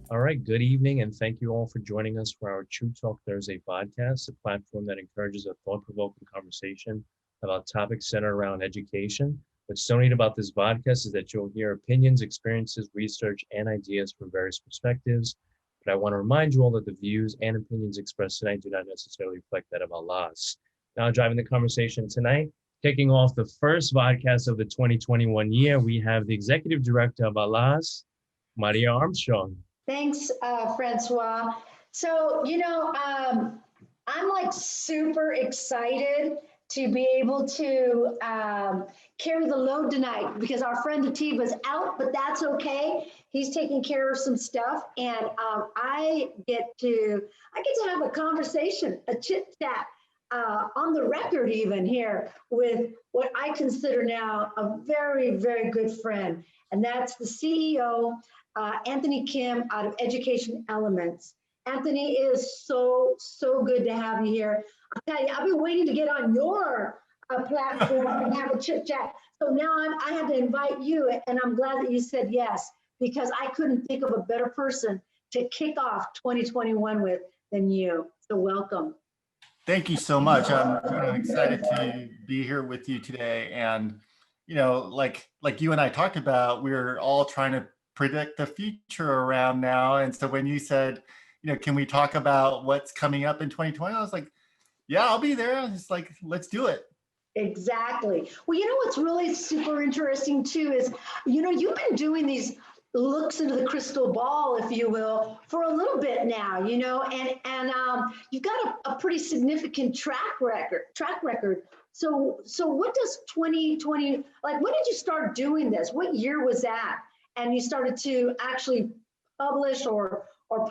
All right, good evening, and thank you all for joining us for our True Talk Thursday podcast, a platform that encourages a thought-provoking conversation about topics centered around education. What's so neat about this podcast is that you'll hear opinions, experiences, research, and ideas from various perspectives. But I want to remind you all that the views and opinions expressed tonight do not necessarily reflect that of Allah's. Now, driving the conversation tonight, kicking off the first podcast of the 2021 year, we have the executive director of Allah's, Maria Armstrong. Thanks, Francois. So, I'm like super excited to be able to carry the load tonight because our friend Atiba's out, but that's okay. He's taking care of some stuff, and I get to have a conversation, a chit chat on the record, even here with what I consider now a very, very good friend, and that's the CEO Anthony Kim out of Education Elements. Anthony, it is so good to have you here. I'll tell you, I've been waiting to get on your platform and have a chit chat. So now I had to invite you, and I'm glad that you said yes, because I couldn't think of a better person to kick off 2021 with than you. So welcome. Thank you so much. I'm excited to be here with you today. And, like you and I talked about, we're all trying to predict the future around now. And so when you said, can we talk about what's coming up in 2020? I was like, yeah, I'll be there. It's like, let's do it. Exactly. Well, what's really super interesting too is, you've been doing these looks into the crystal ball, if you will, for a little bit now, and you've got a pretty significant track record. So what does 2020, like, when did you start doing this? What year was that? And you started to actually publish or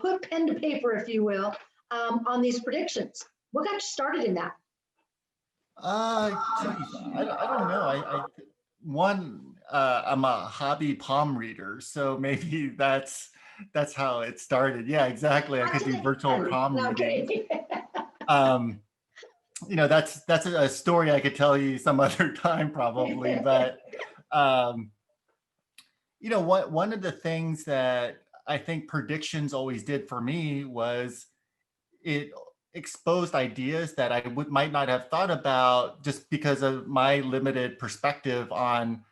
put pen to paper, if you will, on these predictions. What got you started in that? I don't know. I'm a hobby palm reader, so maybe that's how it started. Yeah, exactly. I could do virtual palm readings. That's a story I could tell you some other time probably, but one of the things that I think predictions always did for me was it exposed ideas that I might not have thought about just because of my limited perspective on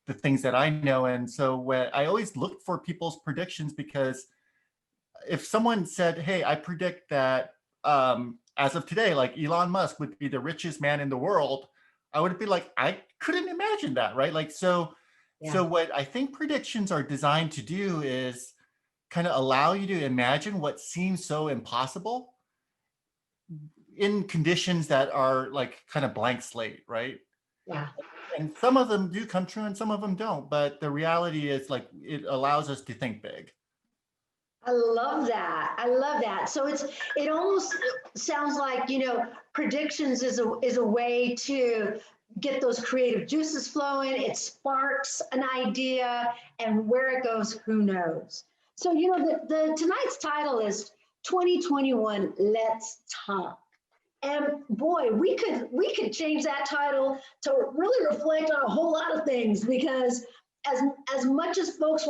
the things that I know. And so when I always look for people's predictions, because if someone said, hey, I predict that as of today, like Elon Musk would be the richest man in the world, I would be like, I couldn't imagine that, right? Like, so what I think predictions are designed to do is kind of allow you to imagine what seems so impossible in conditions that are like kind of blank slate, right? Yeah. And some of them do come true and some of them don't, but the reality is like it allows us to think big. I love that. So it almost sounds like, predictions is a way to get those creative juices flowing. It sparks an idea, and where it goes, who knows? So, the tonight's title is 2021, Let's Talk. And boy, we could change that title to really reflect on a whole lot of things, because as much as folks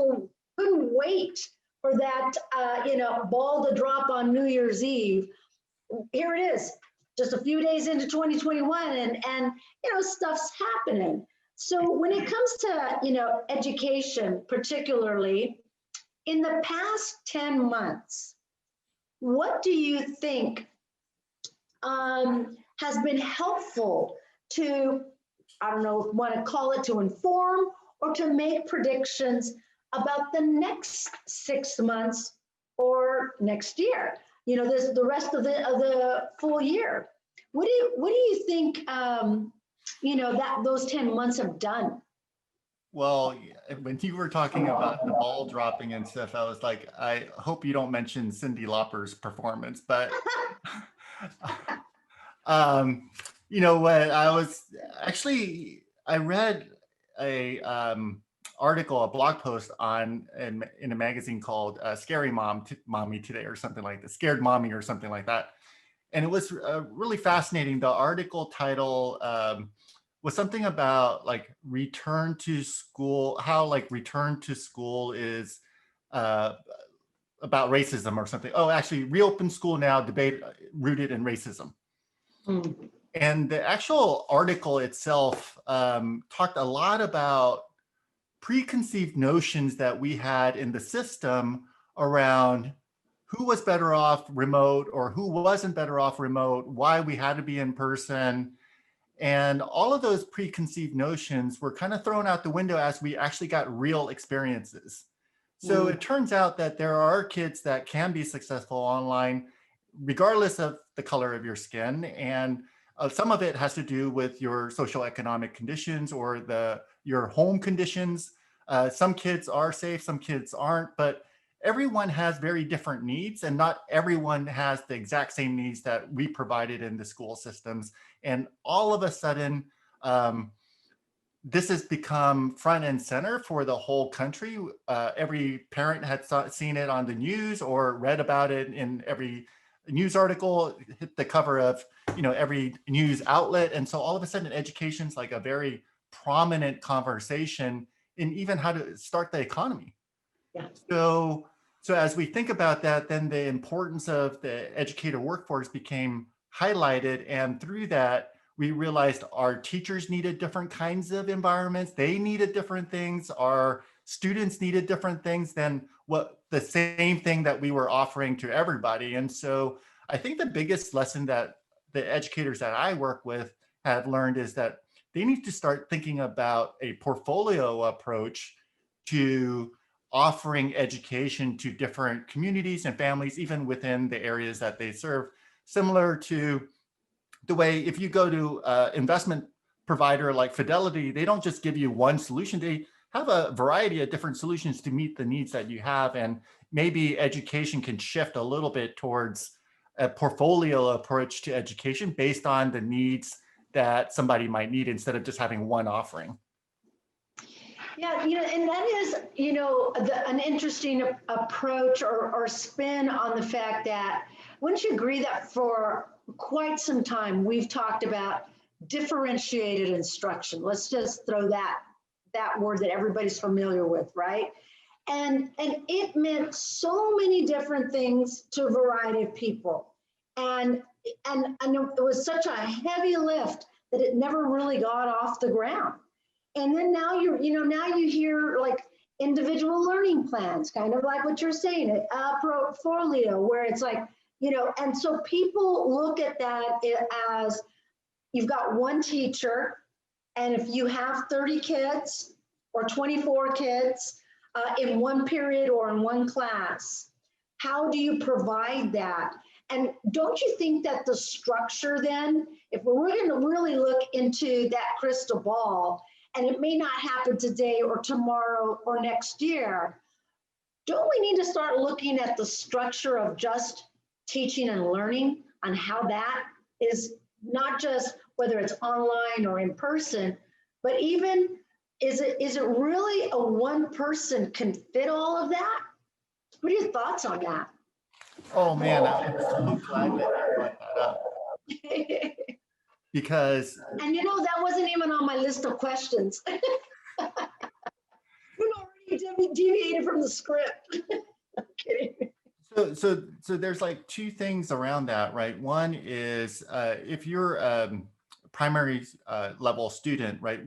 couldn't wait for that ball to drop on New Year's Eve, here it is, just a few days into 2021, and stuff's happening. So when it comes to education, particularly in the past 10 months, what do you think has been helpful to, I don't know, want to call it, to inform or to make predictions about the next 6 months or next year? This the rest of the full year. What do you think? That those 10 months have done. Well, when you were talking about the ball dropping and stuff, I was like, I hope you don't mention Cyndi Lauper's performance, but what I was actually, I read a article, a blog post in a magazine called Scary Mommy Today or something like that, Scared Mommy or something like that. And it was really fascinating. The article title was something about like return to school, how like return to school is about racism or something. Oh, actually, reopen school now, debate rooted in racism. Mm. And the actual article itself talked a lot about preconceived notions that we had in the system around who was better off remote or who wasn't better off remote, why we had to be in person. And all of those preconceived notions were kind of thrown out the window as we actually got real experiences. So it turns out that there are kids that can be successful online, regardless of the color of your skin. And some of it has to do with your social economic conditions or your home conditions. Some kids are safe, some kids aren't, but everyone has very different needs, and not everyone has the exact same needs that we provided in the school systems. And all of a sudden, this has become front and center for the whole country. Every parent had seen it on the news or read about it in every news article, hit the cover of every news outlet. And so all of a sudden, education's like a very prominent conversation in even how to start the economy. Yeah. So as we think about that, then the importance of the educator workforce became highlighted. And through that, we realized our teachers needed different kinds of environments. They needed different things. Our students needed different things than what the same thing that we were offering to everybody. And so I think the biggest lesson that the educators that I work with have learned is that they need to start thinking about a portfolio approach to offering education to different communities and families, even within the areas that they serve, similar to the way if you go to an investment provider like Fidelity, they don't just give you one solution. They have a variety of different solutions to meet the needs that you have. And maybe education can shift a little bit towards a portfolio approach to education based on the needs that somebody might need instead of just having one offering. Yeah, and that is, an interesting approach or spin on the fact that, wouldn't you agree that for quite some time we've talked about differentiated instruction? Let's just throw that word that everybody's familiar with, right? And it meant so many different things to a variety of people, and it was such a heavy lift that it never really got off the ground. And then now now you hear like individual learning plans, kind of like what you're saying, a portfolio, where it's like, and so people look at that as you've got one teacher, and if you have 30 kids or 24 kids in one period or in one class, how do you provide that? And don't you think that the structure then, if we're going to really look into that crystal ball, and it may not happen today or tomorrow or next year, don't we need to start looking at the structure of just teaching and learning on how that is not just whether it's online or in person, but even is it really a one person can fit all of that? What are your thoughts on that? Oh man, I'm so glad that you brought that up. Because and that wasn't even on my list of questions. You already deviated from the script. I'm kidding. So there's like two things around that, right? One is if you're a primary level student, right?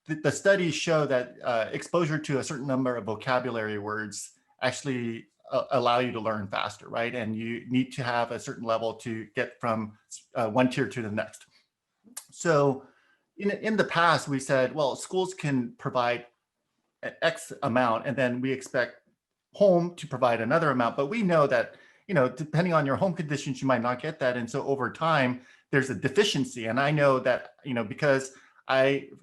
The studies show that exposure to a certain number of vocabulary words actually allow you to learn faster, right? And you need to have a certain level to get from one tier to the next. So in the past, we said, well, schools can provide an X amount, and then we expect home to provide another amount. But we know that, depending on your home conditions, you might not get that. And so over time, there's a deficiency. And I know that, because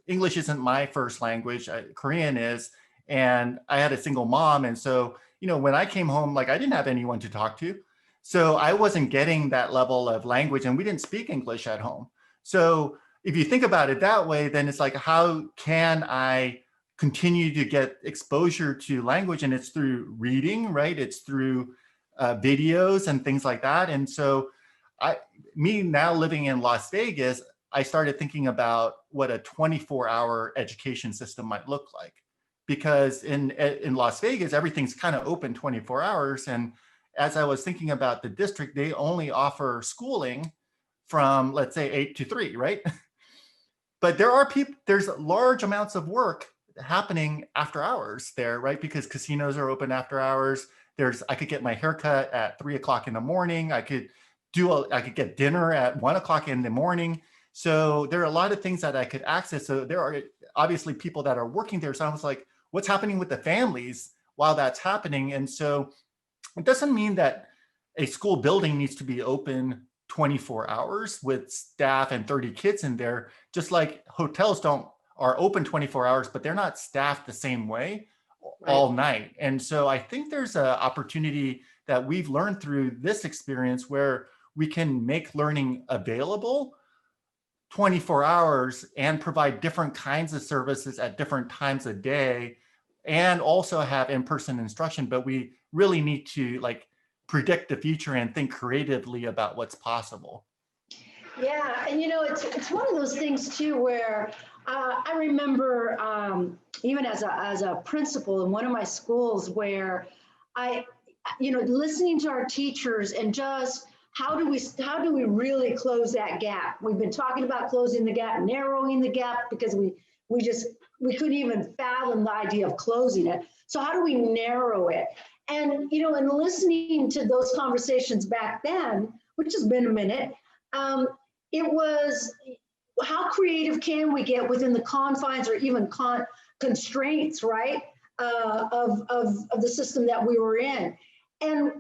English isn't my first language, Korean is, and I had a single mom. And so, when I came home, like I didn't have anyone to talk to. So I wasn't getting that level of language, and we didn't speak English at home. So if you think about it that way, then it's like, how can I continue to get exposure to language? And it's through reading, right? It's through videos and things like that. And so me now living in Las Vegas, I started thinking about what a 24-hour education system might look like. because in Las Vegas, everything's kind of open 24 hours. And as I was thinking about the district, they only offer schooling from, let's say, 8 to 3, right? But there's large amounts of work happening after hours there, right? Because casinos are open after hours. I could get my haircut at 3 o'clock in the morning. I could get dinner at 1 o'clock in the morning. So there are a lot of things that I could access. So there are obviously people that are working there. So I was like, what's happening with the families while that's happening? And so it doesn't mean that a school building needs to be open 24 hours with staff and 30 kids in there, just like hotels are open 24 hours, but they're not staffed the same way all night. And so I think there's an opportunity that we've learned through this experience where we can make learning available 24 hours and provide different kinds of services at different times of day, and also have in-person instruction. But we really need to predict the future and think creatively about what's possible. Yeah, and it's one of those things too where I remember even as a principal in one of my schools where listening to our teachers and just how do we really close that gap? We've been talking about closing the gap, narrowing the gap, because we couldn't even fathom the idea of closing it. So how do we narrow it? And and listening to those conversations back then, which has been a minute, it was how creative can we get within the confines or even constraints, right, of the system that we were in, and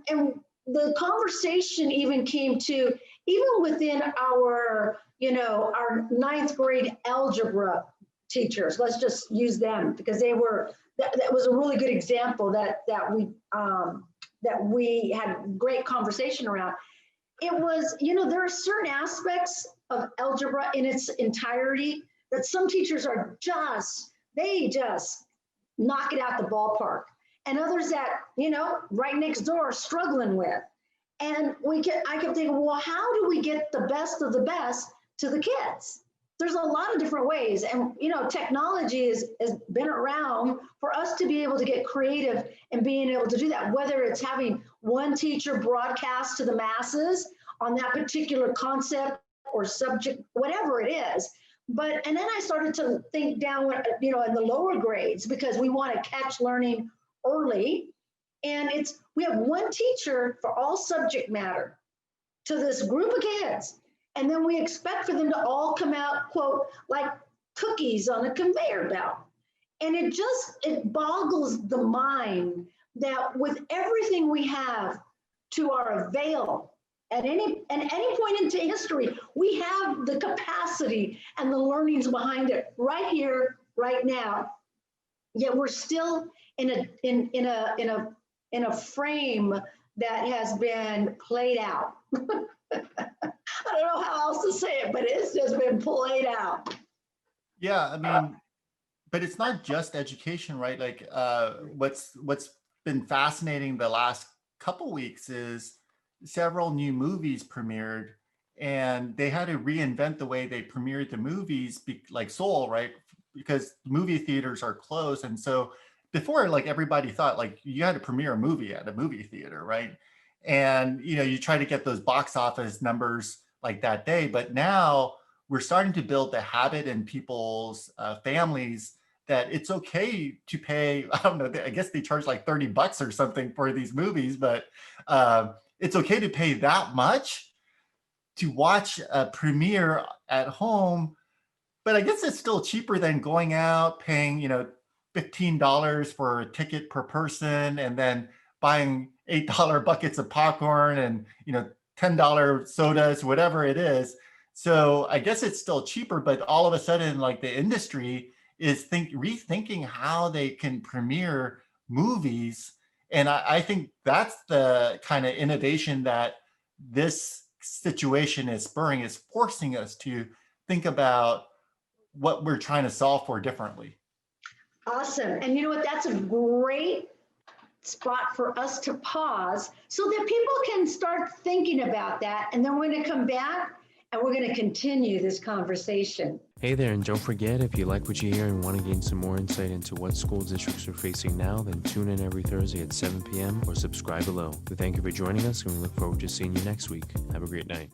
the conversation even came to even within our our ninth grade algebra teachers. Let's just use them because they were that was a really good example that we had great conversation around. It was, there are certain aspects of algebra in its entirety that some teachers they just knock it out the ballpark, and others that, right next door are struggling with. And I kept thinking, well, how do we get the best of the best to the kids? There's a lot of different ways. And, technology has been around for us to be able to get creative and being able to do that, whether it's having one teacher broadcast to the masses on that particular concept or subject, whatever it is. And then I started to think down, in the lower grades, because we want to catch learning early. And we have one teacher for all subject matter to this group of kids. And then we expect for them to all come out, quote, like cookies on a conveyor belt. And it boggles the mind that with everything we have to our avail at any point into history, we have the capacity and the learnings behind it right here, right now. Yet we're still in a frame that has been played out. I don't know how else to say it, but it's just been played out. Yeah, I mean, but it's not just education, right? What's been fascinating the last couple weeks is several new movies premiered, and they had to reinvent the way they premiered the movies, like Soul, right? Because movie theaters are closed. And so before, everybody thought you had to premiere a movie at a movie theater, right? And you try to get those box office numbers that day. But now we're starting to build the habit in people's families that it's okay to pay. I don't know, I guess they charge $30 or something for these movies, but it's okay to pay that much to watch a premiere at home. But I guess it's still cheaper than going out, paying, $15 for a ticket per person, and then buying $8 buckets of popcorn and, $10 sodas, whatever it is. So I guess it's still cheaper, but all of a sudden, the industry is rethinking how they can premiere movies. And I think that's the kind of innovation that this situation is spurring, is forcing us to think about what we're trying to solve for differently. Awesome. And you know what? That's a great spot for us to pause so that people can start thinking about that. And then we're going to come back and we're going to continue this conversation. Hey there, and don't forget, if you like what you hear and want to gain some more insight into what school districts are facing now, then tune in every Thursday at 7 p.m. or subscribe below. We thank you for joining us, and we look forward to seeing you next week. Have a great night.